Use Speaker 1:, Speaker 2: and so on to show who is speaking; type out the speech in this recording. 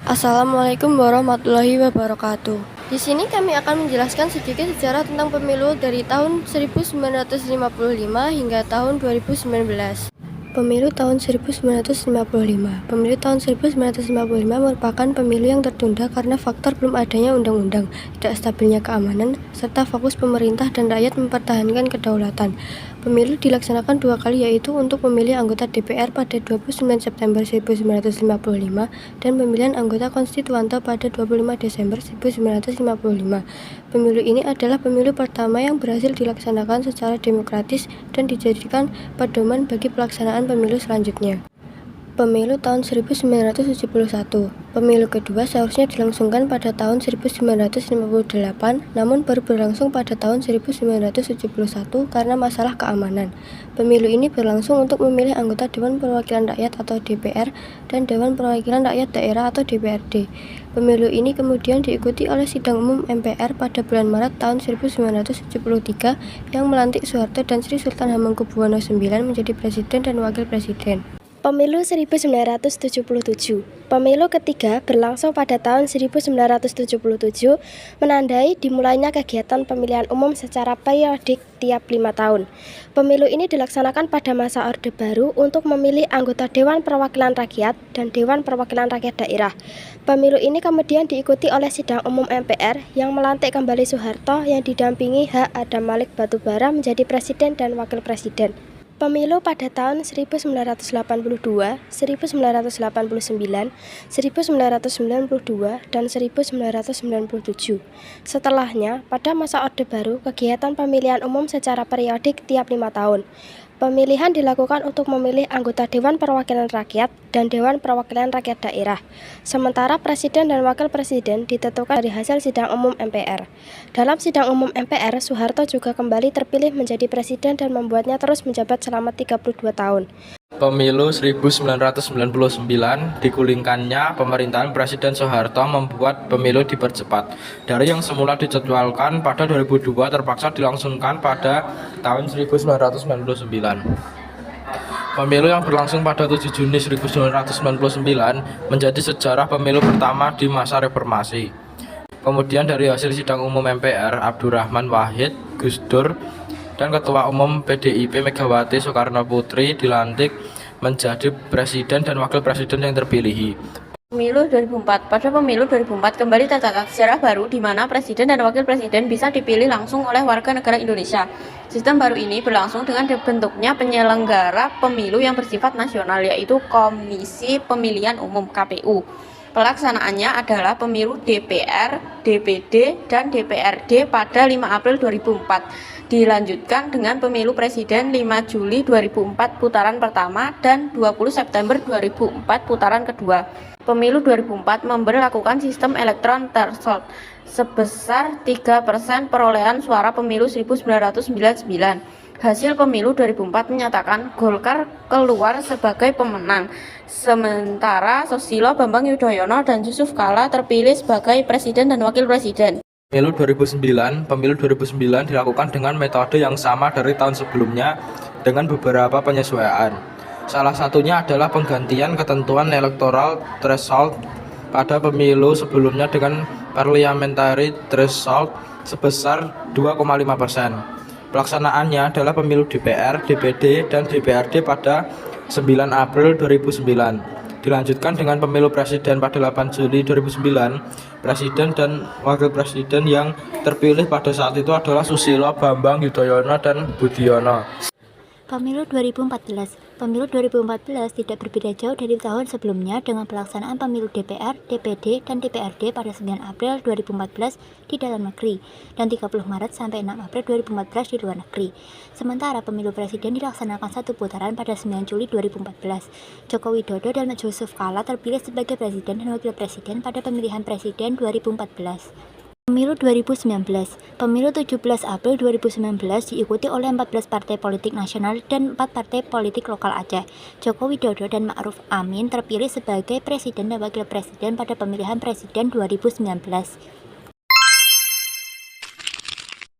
Speaker 1: Assalamualaikum warahmatullahi wabarakatuh. Di sini kami akan menjelaskan sedikit sejarah tentang pemilu dari tahun 1955 hingga tahun 2019. Pemilu tahun 1955. Pemilu tahun 1955 merupakan pemilu yang tertunda karena faktor belum adanya undang-undang, tidak stabilnya keamanan, serta fokus pemerintah dan rakyat mempertahankan kedaulatan. Pemilu dilaksanakan dua kali, yaitu untuk memilih anggota DPR pada 29 September 1955 dan pemilihan anggota konstituante pada 25 Desember 1955. Pemilu ini adalah pemilu pertama yang berhasil dilaksanakan secara demokratis dan dijadikan pedoman bagi pelaksanaan pemilu selanjutnya. Pemilu tahun 1971. Pemilu kedua seharusnya dilangsungkan pada tahun 1958, namun baru berlangsung pada tahun 1971 karena masalah keamanan. Pemilu ini berlangsung untuk memilih anggota Dewan Perwakilan Rakyat atau DPR dan Dewan Perwakilan Rakyat Daerah atau DPRD. Pemilu ini kemudian diikuti oleh sidang umum MPR pada bulan Maret tahun 1973 yang melantik Soeharto dan Sri Sultan Hamengkubuwono IX menjadi presiden dan wakil presiden.
Speaker 2: Pemilu 1977. Pemilu ketiga berlangsung pada tahun 1977, menandai dimulainya kegiatan pemilihan umum secara periodik tiap 5 tahun. Pemilu ini dilaksanakan pada masa Orde Baru untuk memilih anggota Dewan Perwakilan Rakyat dan Dewan Perwakilan Rakyat Daerah. Pemilu ini kemudian diikuti oleh sidang umum MPR yang melantik kembali Soeharto yang didampingi H. Adam Malik Batubara menjadi presiden dan wakil presiden. Pemilu pada tahun 1982, 1989, 1992, dan 1997. Setelahnya, pada masa Orde Baru, kegiatan pemilihan umum secara periodik tiap 5 tahun. Pemilihan dilakukan untuk memilih anggota Dewan Perwakilan Rakyat dan Dewan Perwakilan Rakyat Daerah. Sementara Presiden dan Wakil Presiden ditentukan dari hasil sidang umum MPR. Dalam sidang umum MPR, Soeharto juga kembali terpilih menjadi Presiden dan membuatnya terus menjabat selama 32 tahun.
Speaker 3: Pemilu 1999 digulingkannya pemerintahan Presiden Soeharto membuat pemilu dipercepat. Dari yang semula dijadwalkan pada 2002 terpaksa dilangsungkan pada tahun 1999. Pemilu yang berlangsung pada 7 Juni 1999 menjadi sejarah pemilu pertama di masa reformasi. Kemudian dari hasil sidang umum MPR, Abdurrahman Wahid, Gus Dur, dan Ketua Umum PDIP Megawati Soekarnoputri dilantik menjadi Presiden dan Wakil Presiden yang terpilih.
Speaker 4: Pemilu 2004. Pada pemilu 2004 kembali tercatat sejarah baru di mana Presiden dan Wakil Presiden bisa dipilih langsung oleh warga negara Indonesia. Sistem baru ini berlangsung dengan dibentuknya penyelenggara pemilu yang bersifat nasional, yaitu Komisi Pemilihan Umum (KPU). Pelaksanaannya adalah pemilu DPR, DPD, dan DPRD pada 5 April 2004. Dilanjutkan dengan pemilu Presiden 5 Juli 2004 putaran pertama dan 20 September 2004 putaran kedua. Pemilu 2004 memberlakukan sistem elektron threshold sebesar 3% perolehan suara pemilu 1999. Hasil pemilu 2004 menyatakan Golkar keluar sebagai pemenang, sementara Susilo Bambang Yudhoyono dan Yusuf Kala terpilih sebagai Presiden dan Wakil Presiden.
Speaker 3: Pemilu 2009 dilakukan dengan metode yang sama dari tahun sebelumnya dengan beberapa penyesuaian. Salah satunya adalah penggantian ketentuan electoral threshold pada pemilu sebelumnya dengan parliamentary threshold sebesar 2,5%. Pelaksanaannya adalah pemilu DPR, DPD, dan DPRD pada 9 April 2009. Dilanjutkan dengan pemilu presiden pada 8 Juli 2009. Presiden dan wakil presiden yang terpilih pada saat itu adalah Susilo Bambang Yudhoyono dan Budiono.
Speaker 5: Pemilu 2014. Pemilu 2014 tidak berbeda jauh dari tahun sebelumnya dengan pelaksanaan pemilu DPR, DPD, dan DPRD pada 9 April 2014 di dalam negeri dan 30 Maret sampai 6 April 2014 di luar negeri. Sementara pemilu presiden dilaksanakan satu putaran pada 9 Juli 2014. Joko Widodo dan Yusuf Kala terpilih sebagai presiden dan wakil presiden pada pemilihan presiden 2014. Pemilu 2019. Pemilu 17 April 2019 diikuti oleh 14 partai politik nasional dan 4 partai politik lokal Aceh. Joko Widodo dan Ma'ruf Amin terpilih sebagai presiden dan wakil presiden pada pemilihan presiden 2019.